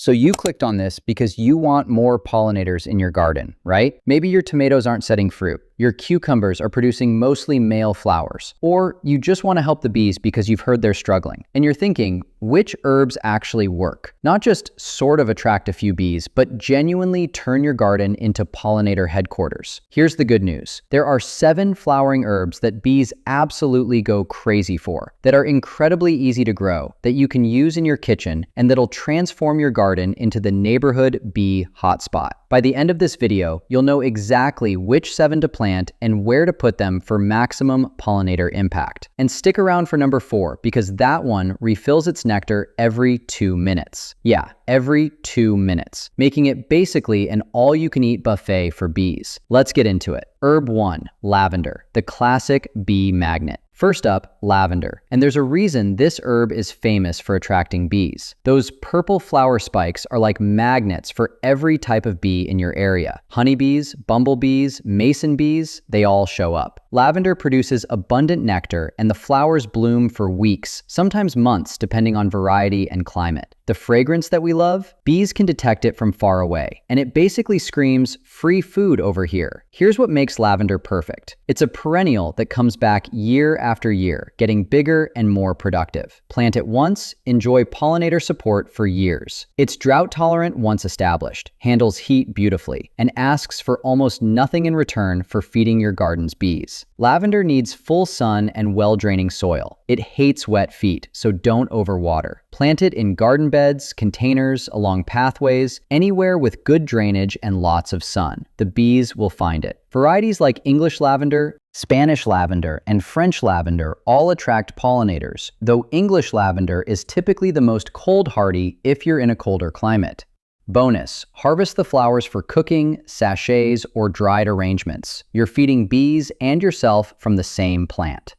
So you clicked on this because you want more pollinators in your garden, right? Maybe your tomatoes aren't setting fruit, your cucumbers are producing mostly male flowers, or you just want to help the bees because you've heard they're struggling. And you're thinking, which herbs actually work? Not just sort of attract a few bees, but genuinely turn your garden into pollinator headquarters. Here's the good news. There are 7 flowering herbs that bees absolutely go crazy for, that are incredibly easy to grow, that you can use in your kitchen, and that'll transform your garden into the neighborhood bee hotspot. By the end of this video, you'll know exactly which 7 to plant and where to put them for maximum pollinator impact. And stick around for number 4, because that one refills its nectar every 2 minutes. Yeah, every 2 minutes, making it basically an all-you-can-eat buffet for bees. Let's get into it. Herb 1, lavender, the classic bee magnet. First up, lavender. And there's a reason this herb is famous for attracting bees. Those purple flower spikes are like magnets for every type of bee in your area. Honeybees, bumblebees, mason bees, they all show up. Lavender produces abundant nectar, and the flowers bloom for weeks, sometimes months, depending on variety and climate. The fragrance that we love, bees can detect it from far away, and it basically screams, "Free food over here." Here's what makes lavender perfect. It's a perennial that comes back year after year, getting bigger and more productive. Plant it once, enjoy pollinator support for years. It's drought tolerant once established, handles heat beautifully, and asks for almost nothing in return for feeding your garden's bees. Lavender needs full sun and well-draining soil. It hates wet feet, so don't overwater. Plant it in garden beds, containers, along pathways, anywhere with good drainage and lots of sun. The bees will find it. Varieties like English lavender, Spanish lavender, and French lavender all attract pollinators, though English lavender is typically the most cold-hardy if you're in a colder climate. Bonus, harvest the flowers for cooking, sachets, or dried arrangements. You're feeding bees and yourself from the same plant.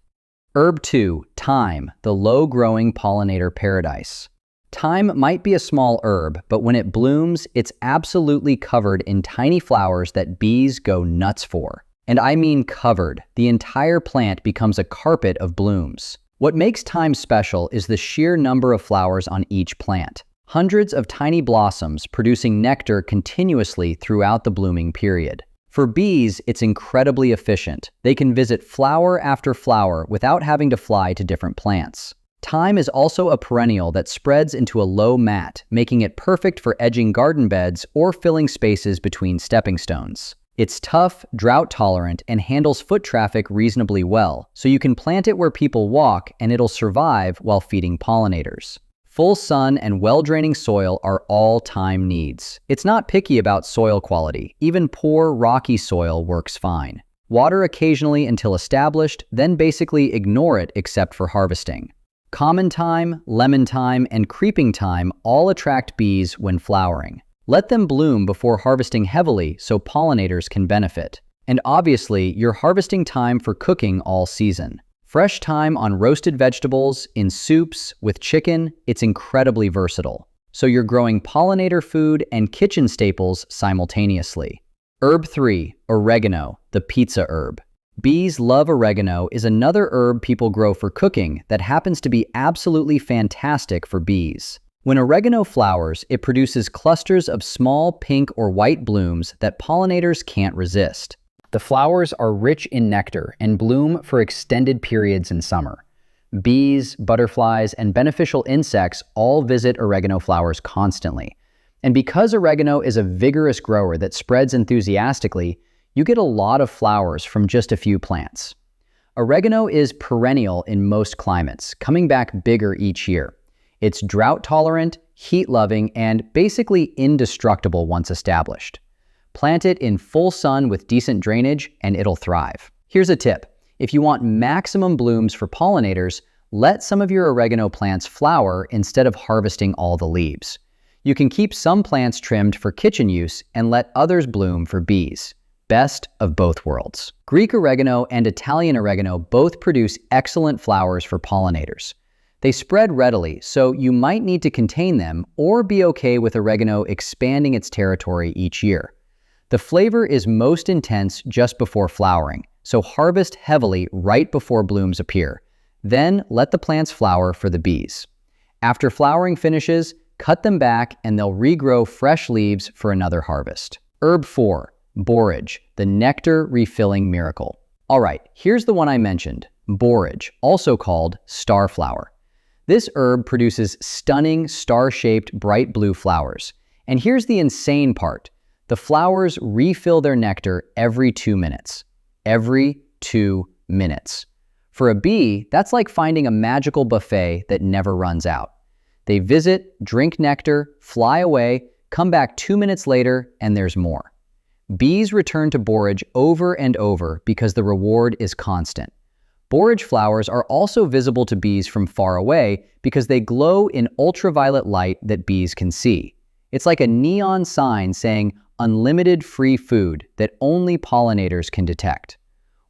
Herb 2, thyme, the low-growing pollinator paradise. Thyme might be a small herb, but when it blooms, it's absolutely covered in tiny flowers that bees go nuts for. And I mean covered. The entire plant becomes a carpet of blooms. What makes thyme special is the sheer number of flowers on each plant. Hundreds of tiny blossoms producing nectar continuously throughout the blooming period. For bees, it's incredibly efficient. They can visit flower after flower without having to fly to different plants. Thyme is also a perennial that spreads into a low mat, making it perfect for edging garden beds or filling spaces between stepping stones. It's tough, drought-tolerant, and handles foot traffic reasonably well, so you can plant it where people walk and it'll survive while feeding pollinators. Full sun and well-draining soil are all thyme needs. It's not picky about soil quality. Even poor, rocky soil works fine. Water occasionally until established, then basically ignore it except for harvesting. Common thyme, lemon thyme, and creeping thyme all attract bees when flowering. Let them bloom before harvesting heavily so pollinators can benefit. And obviously, you're harvesting thyme for cooking all season. Fresh thyme on roasted vegetables, in soups, with chicken, it's incredibly versatile. So you're growing pollinator food and kitchen staples simultaneously. Herb 3, oregano, the pizza herb. Bees love oregano is another herb people grow for cooking that happens to be absolutely fantastic for bees. When oregano flowers, it produces clusters of small pink or white blooms that pollinators can't resist. The flowers are rich in nectar and bloom for extended periods in summer. Bees, butterflies, and beneficial insects all visit oregano flowers constantly. And because oregano is a vigorous grower that spreads enthusiastically, you get a lot of flowers from just a few plants. Oregano is perennial in most climates, coming back bigger each year. It's drought-tolerant, heat-loving, and basically indestructible once established. Plant it in full sun with decent drainage, and it'll thrive. Here's a tip. If you want maximum blooms for pollinators, let some of your oregano plants flower instead of harvesting all the leaves. You can keep some plants trimmed for kitchen use and let others bloom for bees. Best of both worlds. Greek oregano and Italian oregano both produce excellent flowers for pollinators. They spread readily, so you might need to contain them or be okay with oregano expanding its territory each year. The flavor is most intense just before flowering, so harvest heavily right before blooms appear. Then let the plants flower for the bees. After flowering finishes, Cut them back and they'll regrow fresh leaves for another harvest. Herb 4, Borage, the nectar refilling miracle. All right, here's the one I mentioned, borage, also called starflower. This herb produces stunning star-shaped bright blue flowers. And here's the insane part. The flowers refill their nectar every 2 minutes. Every 2 minutes. For a bee, that's like finding a magical buffet that never runs out. They visit, drink nectar, fly away, come back 2 minutes later, and there's more. Bees return to borage over and over because the reward is constant. Borage flowers are also visible to bees from far away because they glow in ultraviolet light that bees can see. It's like a neon sign saying unlimited free food that only pollinators can detect.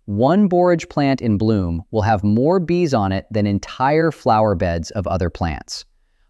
One borage plant in bloom will have more bees on it than entire flower beds of other plants.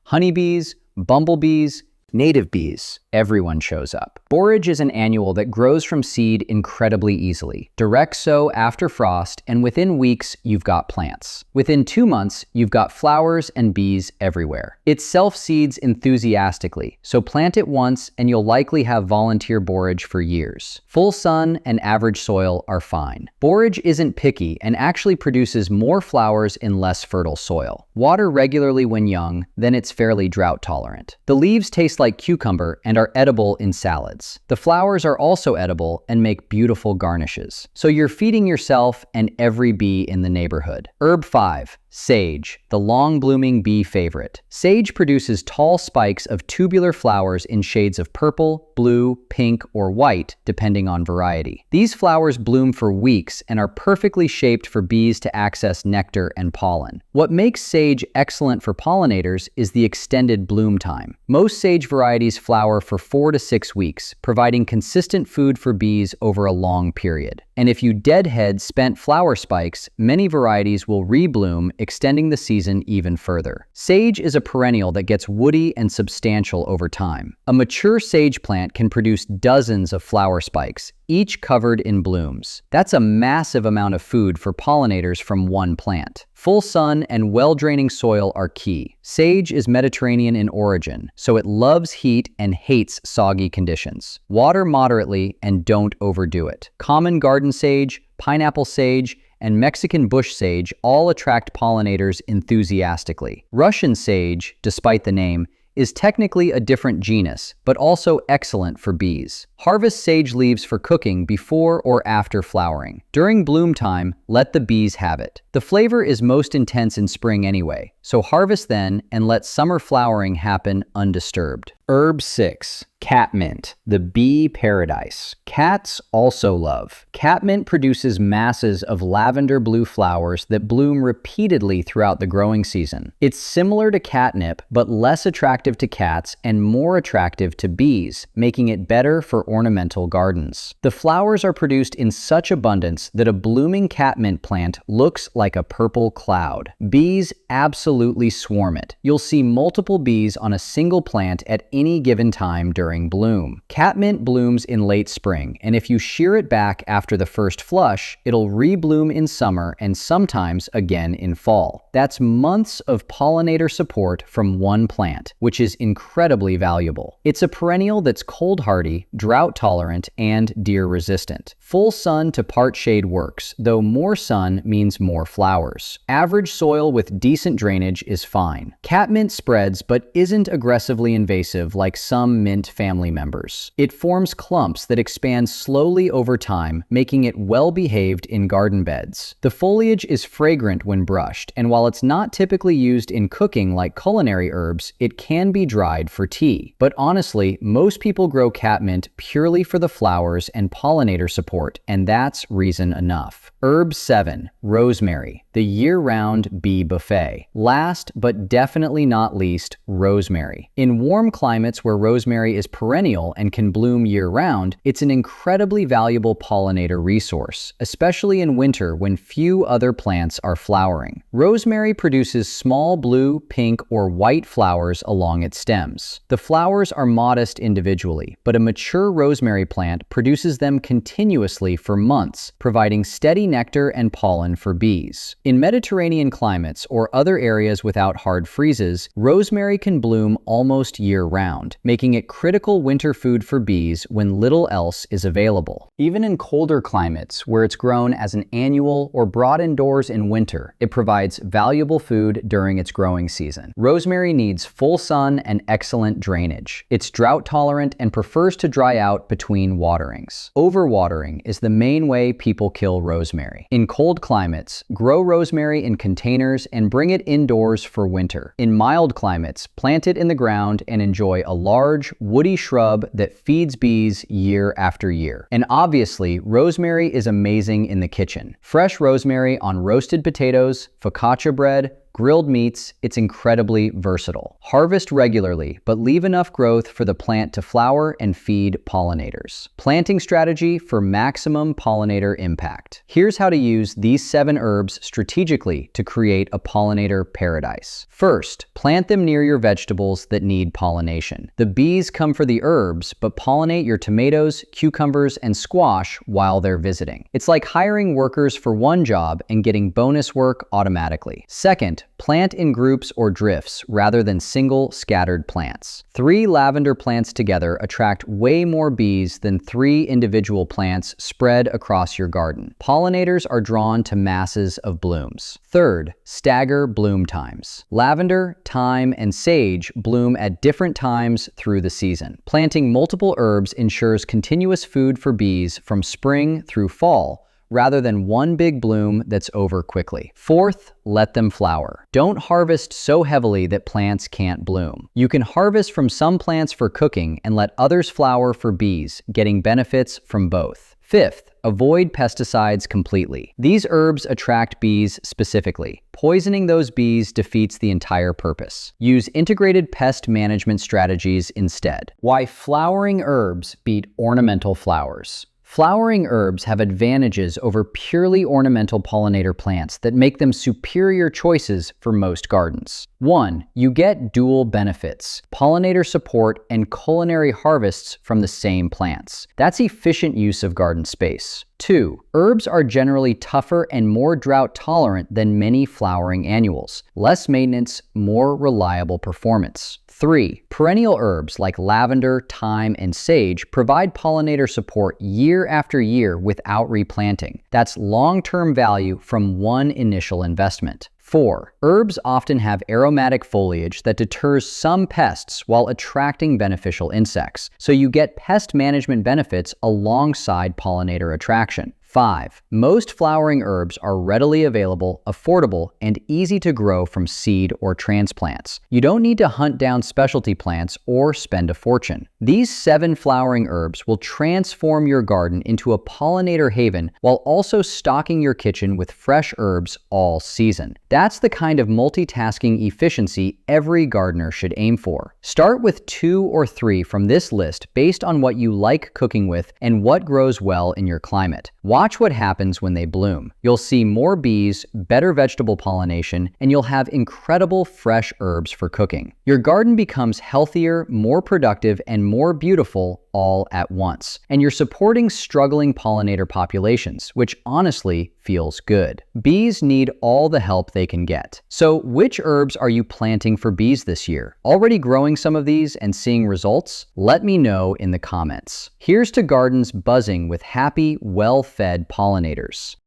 Honeybees, bumblebees, native bees, everyone shows up. Borage is an annual that grows from seed incredibly easily. Direct sow after frost, and within weeks, you've got plants. Within 2 months, you've got flowers and bees everywhere. It self-seeds enthusiastically, so plant it once and you'll likely have volunteer borage for years. Full sun and average soil are fine. Borage isn't picky and actually produces more flowers in less fertile soil. Water regularly when young, then it's fairly drought tolerant. The leaves taste like cucumber and are edible in salads. The flowers are also edible and make beautiful garnishes. So you're feeding yourself and every bee in the neighborhood. Herb 5, sage, the long-blooming bee favorite. Sage produces tall spikes of tubular flowers in shades of purple, blue, pink, or white, depending on variety. These flowers bloom for weeks and are perfectly shaped for bees to access nectar and pollen. What makes sage excellent for pollinators is the extended bloom time. Most sage varieties flower for 4 to 6 weeks, providing consistent food for bees over a long period. And if you deadhead spent flower spikes, many varieties will rebloom, extending the season even further. Sage is a perennial that gets woody and substantial over time. A mature sage plant can produce dozens of flower spikes, each covered in blooms. That's a massive amount of food for pollinators from one plant. Full sun and well-draining soil are key. Sage is Mediterranean in origin, so it loves heat and hates soggy conditions. Water moderately and don't overdo it. Common garden sage, pineapple sage, and Mexican bush sage all attract pollinators enthusiastically. Russian sage, despite the name, is technically a different genus, but also excellent for bees. Harvest sage leaves for cooking before or after flowering. During bloom time, let the bees have it. The flavor is most intense in spring anyway, so harvest then and let summer flowering happen undisturbed. Herb 6, catmint, the bee paradise. Cats also love. Catmint produces masses of lavender blue flowers that bloom repeatedly throughout the growing season. It's similar to catnip, but less attractive to cats and more attractive to bees, making it better for ornamental gardens. The flowers are produced in such abundance that a blooming catmint plant looks like a purple cloud. Bees absolutely swarm it. You'll see multiple bees on a single plant at any given time during bloom. Catmint blooms in late spring, and if you shear it back after the first flush, it'll rebloom in summer and sometimes again in fall. That's months of pollinator support from one plant, which is incredibly valuable. It's a perennial that's cold hardy, drought tolerant, and deer resistant. Full sun to part shade works, though more sun means more flowers. Average soil with decent drainage is fine. Catmint spreads but isn't aggressively invasive like some mint family members. It forms clumps that expand slowly over time, making it well-behaved in garden beds. The foliage is fragrant when brushed, and while it's not typically used in cooking like culinary herbs, it can be dried for tea. But honestly, most people grow catmint purely for the flowers and pollinator support, and that's reason enough. Herb 7, rosemary, the year-round bee buffet. Last but definitely not least, rosemary. In warm climates, climates where rosemary is perennial and can bloom year-round, it's an incredibly valuable pollinator resource, especially in winter when few other plants are flowering. Rosemary produces small blue, pink, or white flowers along its stems. The flowers are modest individually, but a mature rosemary plant produces them continuously for months, providing steady nectar and pollen for bees. In Mediterranean climates or other areas without hard freezes, rosemary can bloom almost year-round, making it critical winter food for bees when little else is available. Even in colder climates, where it's grown as an annual or brought indoors in winter, it provides valuable food during its growing season. Rosemary needs full sun and excellent drainage. It's drought-tolerant and prefers to dry out between waterings. Overwatering is the main way people kill rosemary. In cold climates, grow rosemary in containers and bring it indoors for winter. In mild climates, plant it in the ground and enjoy a large, woody shrub that feeds bees year after year. And obviously, rosemary is amazing in the kitchen. Fresh rosemary on roasted potatoes, focaccia bread, grilled meats, it's incredibly versatile. Harvest regularly, but leave enough growth for the plant to flower and feed pollinators. Planting strategy for maximum pollinator impact. Here's how to use these 7 herbs strategically to create a pollinator paradise. First, plant them near your vegetables that need pollination. The bees come for the herbs, but pollinate your tomatoes, cucumbers, and squash while they're visiting. It's like hiring workers for one job and getting bonus work automatically. Second, plant in groups or drifts rather than single scattered plants. 3 lavender plants together attract way more bees than 3 individual plants spread across your garden. Pollinators are drawn to masses of blooms. Third, stagger bloom times. Lavender, thyme, and sage bloom at different times through the season. Planting multiple herbs ensures continuous food for bees from spring through fall, rather than one big bloom that's over quickly. Fourth, let them flower. Don't harvest so heavily that plants can't bloom. You can harvest from some plants for cooking and let others flower for bees, getting benefits from both. Fifth, avoid pesticides completely. These herbs attract bees specifically. Poisoning those bees defeats the entire purpose. Use integrated pest management strategies instead. Why flowering herbs beat ornamental flowers. Flowering herbs have advantages over purely ornamental pollinator plants that make them superior choices for most gardens. 1. You get dual benefits: pollinator support and culinary harvests from the same plants. That's efficient use of garden space. 2. Herbs are generally tougher and more drought tolerant than many flowering annuals. Less maintenance, more reliable performance. 3. Perennial herbs like lavender, thyme, and sage provide pollinator support year after year without replanting. That's long-term value from one initial investment. 4. Herbs often have aromatic foliage that deters some pests while attracting beneficial insects, so you get pest management benefits alongside pollinator attraction. 5. Most flowering herbs are readily available, affordable, and easy to grow from seed or transplants. You don't need to hunt down specialty plants or spend a fortune. These 7 flowering herbs will transform your garden into a pollinator haven while also stocking your kitchen with fresh herbs all season. That's the kind of multitasking efficiency every gardener should aim for. Start with 2 or 3 from this list based on what you like cooking with and what grows well in your climate. Watch what happens when they bloom. You'll see more bees, better vegetable pollination, and you'll have incredible fresh herbs for cooking. Your garden becomes healthier, more productive, and more beautiful all at once. And you're supporting struggling pollinator populations, which honestly feels good. Bees need all the help they can get. So which herbs are you planting for bees this year? Already growing some of these and seeing results? Let me know in the comments. Here's to gardens buzzing with happy, well-fed pollinators.